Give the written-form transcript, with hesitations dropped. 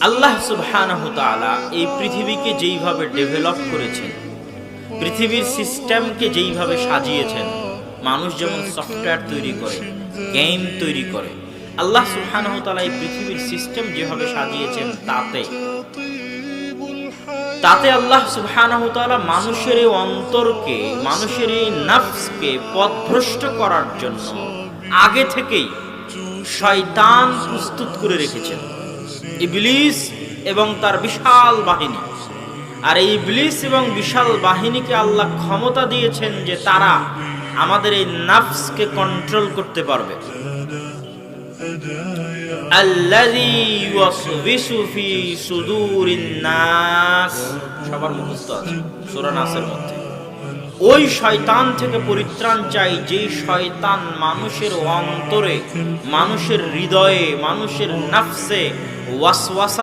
আল্লাহ সুবহানাহু তাআলা এই পৃথিবীকে যেইভাবে ডেভেলপ করেছেন, পৃথিবীর সিস্টেমকে যেইভাবে সাজিয়েছেন, মানুষ যেমন সফটওয়্যার তৈরি করে, গেম তৈরি করে, আল্লাহ সুবহানাহু তাআলা এই পৃথিবীর সিস্টেম যেভাবে সাজিয়েছেন তাতে আল্লাহ সুবহানাহু তাআলা মানুষের এই অন্তরকে, মানুষের এই নফসকে পথভ্রষ্ট করার জন্য আগে থেকেই শয়তান প্রস্তুত করে রেখেছেন, ইবলিস এবং তার বিশাল বাহিনী। আর এই ইবলিস এবং বিশাল বাহিনীকে আল্লাহ ক্ষমতা দিয়েছেন যে তারা আমাদের এই নফসকে কন্ট্রোল করতে পারবে। আল্লাযী ইউওয়াসওয়িসু ফি সুদুরিন নাস, সবার মুখস্থ আছে সূরা নাসের মধ্যে। ওই শয়তান থেকে পরিত্রাণ চাই, যেই শয়তান মানুষের অন্তরে, মানুষের হৃদয়ে, মানুষের নফসে ওয়াসওয়াসা